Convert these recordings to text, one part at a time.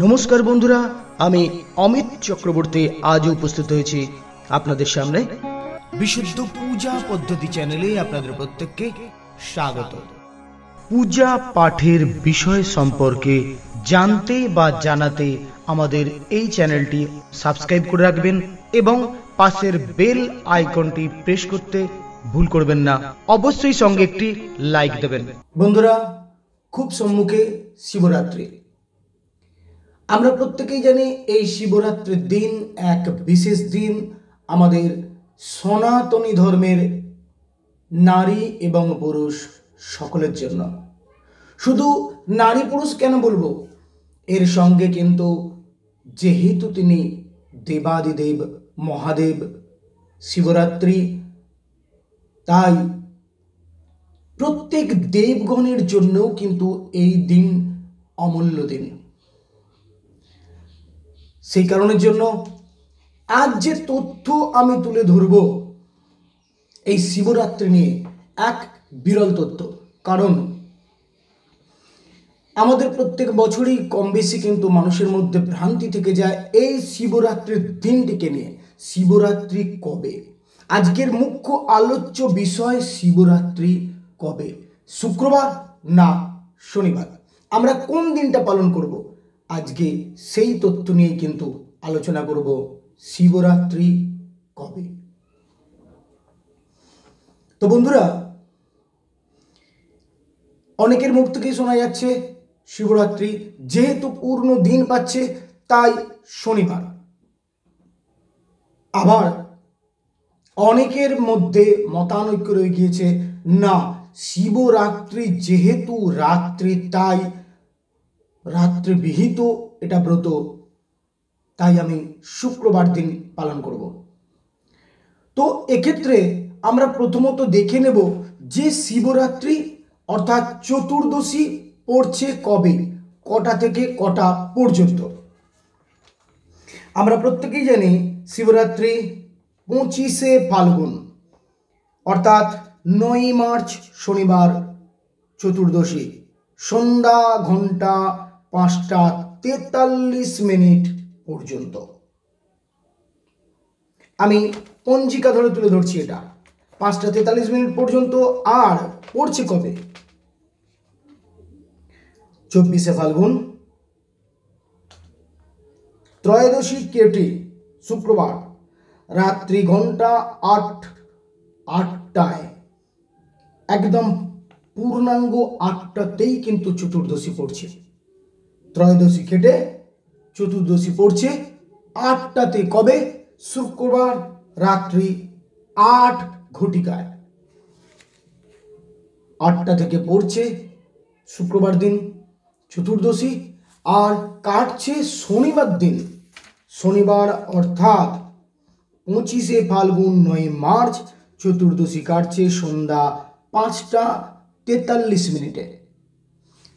নমস্কার বন্ধুরা, আমি অমিত চক্রবর্তী আজ উপস্থিত হয়েছি আপনাদের সামনে বিশুদ্ধ পূজা পদ্ধতি চ্যানেলে। আপনাদের প্রত্যেককে স্বাগত। পূজা পাঠের বিষয় সম্পর্কে জানতে বা জানাতে আমাদের এই চ্যানেলটি সাবস্ক্রাইব করে রাখবেন এবং পাশের বেল আইকনটি প্রেস করতে ভুল করবেন না। অবশ্যই সঙ্গে একটি লাইক দেবেন। বন্ধুরা, খুব সম্মুখে শিবরাত্রি। আমরা প্রত্যেকেই জানি এই শিবরাত্রির দিন এক বিশেষ দিন আমাদের সনাতনী ধর্মের নারী এবং পুরুষ সকলের জন্য। শুধু নারী পুরুষ কেন বলবো, এর সঙ্গে কিন্তু যেহেতু তিনি দেবাদিদেব মহাদেব শিবরাত্রি, তাই প্রত্যেক দেবগণের জন্যও কিন্তু এই দিন অমূল্য দিন। সেই কারণের জন্য আজ যে তথ্য আমি তুলে ধরব এই শিবরাত্রি নিয়ে এক বিরল তথ্য। কারণ আমাদের প্রত্যেক বছরই কম বেশি কিন্তু মানুষের মধ্যে ভ্রান্তি থেকে যায় এই শিবরাত্রির দিনটিকে নিয়ে। শিবরাত্রি কবে? আজকের মুখ্য আলোচ্য বিষয় শিবরাত্রি কবে, শুক্রবার না শনিবার? আমরা কোন দিনটা পালন করব? আজকে সেই তথ্য নিয়ে কিন্তু আলোচনা করব। শিবরাত্রি কবে? তো বন্ধুরা, অনেকের মুখ থেকেই শোনা যাচ্ছে শিবরাত্রি যেহেতু পূর্ণ দিন পাচ্ছে তাই শনিবার। আবার অনেকের মধ্যে মতানৈক্য রয়ে গিয়েছে, না, শিবরাত্রি যেহেতু রাত্রি তাই রাত্রি বিহিত এটা ব্রত, তাই আমি শুক্রবার দিন পালন করব। তো এক্ষেত্রে আমরা প্রথমত দেখে নেব যে শিবরাত্রি অর্থাৎ চতুর্দশী পড়ছে কবে, কটা থেকে কটা পর্যন্ত। আমরা প্রত্যেকেই জানি শিবরাত্রি 25শে ফাল্গুন অর্থাৎ 9 মার্চ শনিবার চতুর্দশী, সন্ধ্যা ঘন্টা 5টা 43 মিনিট পর্যন্ত। আমি পঞ্জিকা ধরে তুলে ধরছি, এটা 5টা 43 মিনিট পর্যন্ত। আর পড়ছে কবে? 24শে ফাল্গুন, ত্রয়োদশী কেটে শুক্রবার রাত্রি ঘন্টা 8টায়, একদম পূর্ণাঙ্গ 8টাতেই কিন্তু চতুর্দশী পড়ছে। ত্রয়োদশী কেটে চতুর্দশী পড়ছে 8টাতে। কবে? শুক্রবার রাত্রি 8 ঘটিকায় 8টা থেকে পড়ছে শুক্রবার দিন চতুর্দশী। আর কাটছে শনিবার দিন, শনিবার অর্থাৎ 25শে ফাল্গুন 9 মার্চ চতুর্দশী কাটছে সন্ধ্যা 5টা 43 মিনিটে।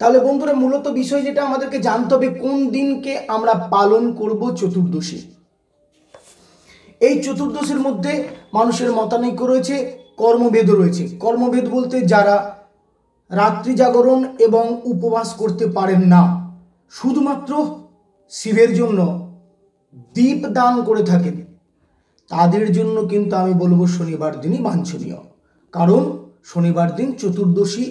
তাহলে বন্ধুরা, মূলত বিষয় যেটা আমাদেরকে জানতে হবে, কোন দিনকে আমরা পালন করব চতুর্দশী। এই চতুর্দশীর মধ্যে মানুষের মতানৈক্য রয়েছে, কর্মভেদও রয়েছে। কর্মভেদ বলতে যারা রাত্রি জাগরণ এবং উপবাস করতে পারেন না, শুধুমাত্র শিবের জন্য দীপ দান করে থাকেন, তাদের জন্য কিন্তু আমি বলবো শনিবার দিনই বাঞ্ছনীয়। কারণ শনিবার দিন চতুর্দশী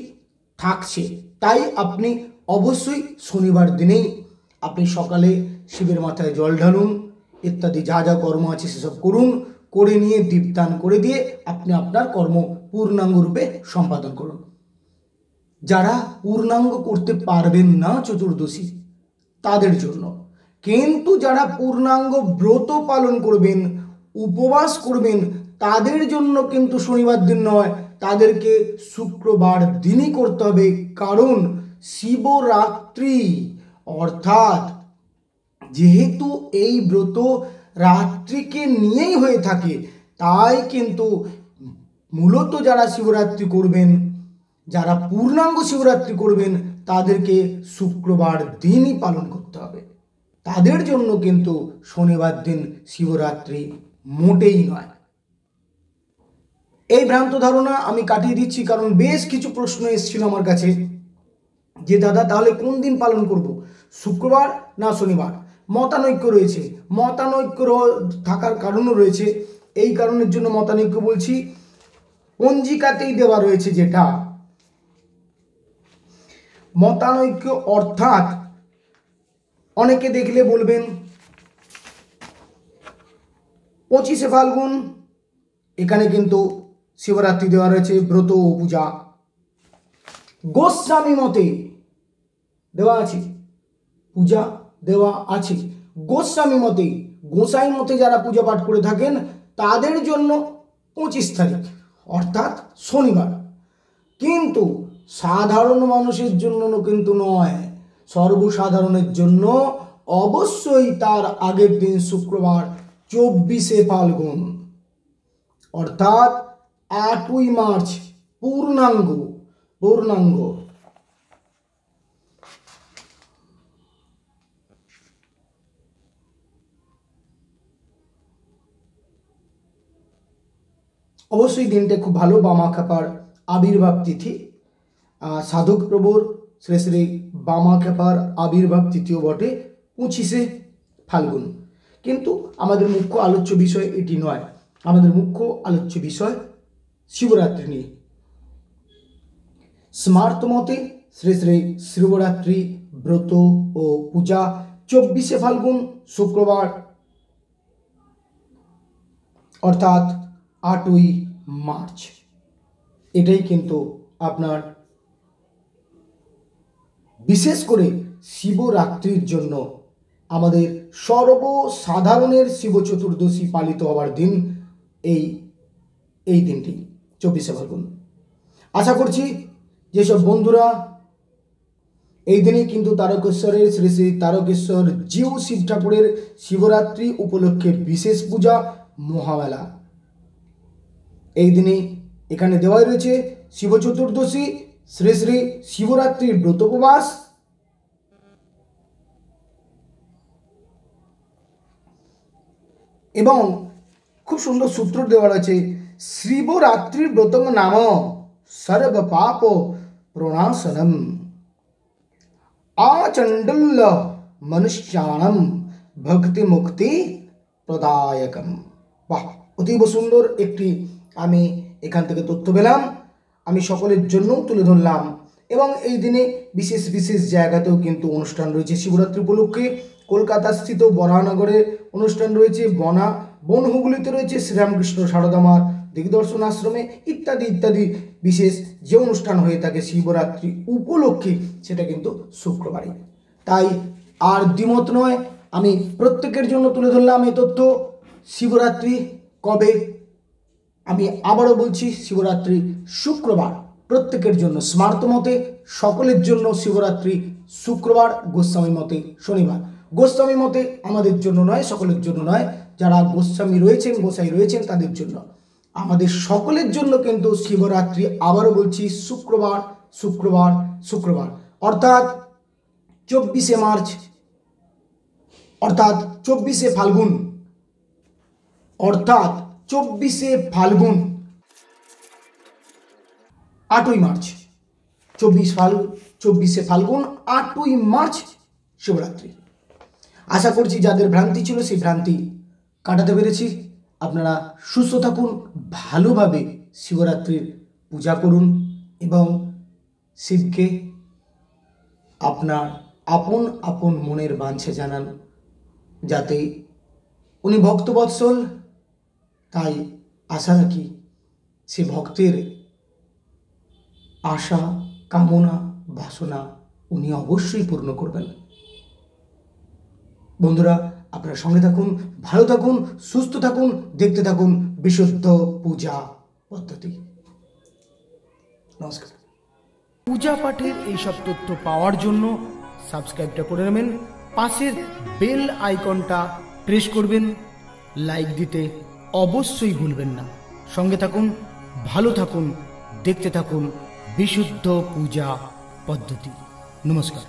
থাকছে, তাই আপনি অবশ্যই শনিবার দিনেই আপনি সকালে শিবের মাথায় জল ঢালুন, ইত্যাদি যা যা কর্ম আছে সেসব করুন, করে নিয়ে দীপদান করে দিয়ে আপনি আপনার কর্ম পূর্ণাঙ্গ রূপে সম্পাদন করুন। যারা পূর্ণাঙ্গ করতে পারবেন না চতুর্দশী, তাদের জন্য। কিন্তু যারা পূর্ণাঙ্গ ব্রত পালন করবেন, উপবাস করবেন, তাদের জন্য কিন্তু শনিবার দিন নয়, তাদেরকে শুক্রবার দিনই করতে হবে। কারণ শিবরাত্রি অর্থাৎ যেহেতু এই ব্রত রাত্রিকে নিয়েই হয়ে থাকে, তাই কিন্তু মূলত যারা শিবরাত্রি করবেন, যারা পূর্ণাঙ্গ শিবরাত্রি করবেন, তাদেরকে শুক্রবার দিনই পালন করতে হবে। তাদের জন্য কিন্তু শনিবার দিন শিবরাত্রি মোটেই নয়। এই ভ্রান্ত ধারণা আমি কাটিয়ে দিচ্ছি, কারণ বেশ কিছু প্রশ্ন এসেছিল আমার কাছে যে দাদা তাহলে কোন দিন পালন করব, শুক্রবার না শনিবার? মতানৈক্য রয়েছে। মতানৈক্য থাকার কারণও রয়েছে। এই কারণের জন্য মতানৈক্য বলছি, পঞ্জিকাতেই দেওয়া রয়েছে যেটা মতানৈক্য, অর্থাৎ অনেকে দেখলে বলবেন 25শে ফাল্গুন, এখানে কিন্তু শিবরাত্রি দেওয়া রয়েছে, ব্রত ও পূজা। গোস্বামী মতে দেওয়া আছে, পূজা দেওয়া আছে। গোস্বামী মতে, গোসাই মতে যারা পূজা পাঠ করে থাকেন তাদের জন্য 25 তারিখ অর্থাৎ শনিবার। কিন্তু সাধারণ মানুষের জন্য কিন্তু নয়, সর্বসাধারণের জন্য অবশ্যই তার আগের দিন শুক্রবার 24শে ফাল্গুন অর্থাৎ 8ই মার্চ পূর্ণাঙ্গ। অবশ্যই দিনটা খুব ভালো। বামাখ্যাপার আবির্ভাব তিথি, সাধক প্রভুর শ্রী শ্রী বামাখ্যাপার আবির্ভাব তিথিও বটে 25শে ফাল্গুন। কিন্তু আমাদের মুখ্য আলোচ্য বিষয় এটি নয়, আমাদের মুখ্য আলোচ্য বিষয় শিবরাত্রি নিয়ে। স্মার্ত মতে শ্রী শ্রী শিবরাত্রি ব্রত ও পূজা 24শে ফাল্গুন শুক্রবার অর্থাৎ 8ই মার্চ। এটাই কিন্তু আপনার বিশেষ করে শিবরাত্রির জন্য আমাদের সর্বসাধারণের শিব চতুর্দশী পালিত হওয়ার দিন এই দিনটি 24শে ফাল্গুন। আশা করছি যেসব বন্ধুরা এই দিনে কিন্তু তারকেশ্বরের শ্রী শ্রী তারকেশ্বর জিউ শিব ঠাকুরের শিবরাত্রি উপলক্ষে বিশেষ পূজা মহামেলা, এই দিনে এখানে দেওয়াই রয়েছে শিব চতুর্দশী, শ্রী শ্রী শিবরাত্রির ব্রত উপবাস এবং খুব সুন্দর সূত্র দেওয়া রয়েছে, শিবরাত্রির ব্রতম নাম সর্ব পাপ প্রণাশনম আচণ্ডুল্য মনুষ্যাণম ভক্তি মুক্তি প্রদায়কম। বাহ, অতীব সুন্দর একটি আমি এখান থেকে তথ্য পেলাম, আমি সকলের জন্য তুলে ধরলাম। এবং এই দিনে বিশেষ বিশেষ জায়গাতেও কিন্তু অনুষ্ঠান রয়েছে শিবরাত্রি উপলক্ষে। কলকাতা স্থিত বরানগরে অনুষ্ঠান রয়েছে, বনহুগলিতে রয়েছে শ্রীরামকৃষ্ণ সারদামার দিগদর্শন আশ্রমে, ইত্যাদি ইত্যাদি বিশেষ যে অনুষ্ঠান হয়ে থাকে শিবরাত্রি উপলক্ষে সেটা কিন্তু শুক্রবারই। তাই আর দ্বিমত নয়, আমি প্রত্যেকের জন্য তুলে ধরলাম এই তথ্য। শিবরাত্রি কবে? আমি আবারও বলছি, শিবরাত্রি শুক্রবার প্রত্যেকের জন্য। স্মার্ত মতে সকলের জন্য শিবরাত্রি শুক্রবার, গোস্বামী মতে শনিবার। গোস্বামী মতে আমাদের জন্য নয়, সকলের জন্য নয়, যারা গোস্বামী রয়েছেন, গোসাই রয়েছেন তাদের জন্য। আমাদের সকলের জন্য কিন্তু শিবরাত্রি আবারও বলছি শুক্রবার শুক্রবার শুক্রবার অর্থাৎ 24শে মার্চ অর্থাৎ 24শে ফাল্গুন অর্থাৎ 24শে ফাল্গুন 8ই মার্চ 24শে ফাল্গুন 8ই মার্চ শিবরাত্রি। আশা করছি যাদের ভ্রান্তি ছিল সেই ভ্রান্তি কাটাতে পেরেছি। আপনারা সুস্থ থাকুন, ভালোভাবে শিবরাত্রির পূজা করুন এবং শিবকে আপনার আপন আপন মনের বাঞ্ছা জানান, যাতে উনি ভক্তবৎসল। তাই আশা রাখি সে ভক্তের আশা, কামনা, বাসনা উনি অবশ্যই পূর্ণ করবেন। বন্ধুরা, আপনারা সঙ্গে থাকুন, ভালো থাকুন, সুস্থ থাকুন, দেখতে থাকুন বিশুদ্ধ পূজা পদ্ধতি। নমস্কার। পূজা পাঠের এইসব তথ্য পাওয়ার জন্য সাবস্ক্রাইবটা করে নেবেন, পাশের বেল আইকনটা প্রেস করবেন, লাইক দিতে অবশ্যই ভুলবেন না। সঙ্গে থাকুন, ভালো থাকুন, দেখতে থাকুন বিশুদ্ধ পূজা পদ্ধতি। নমস্কার।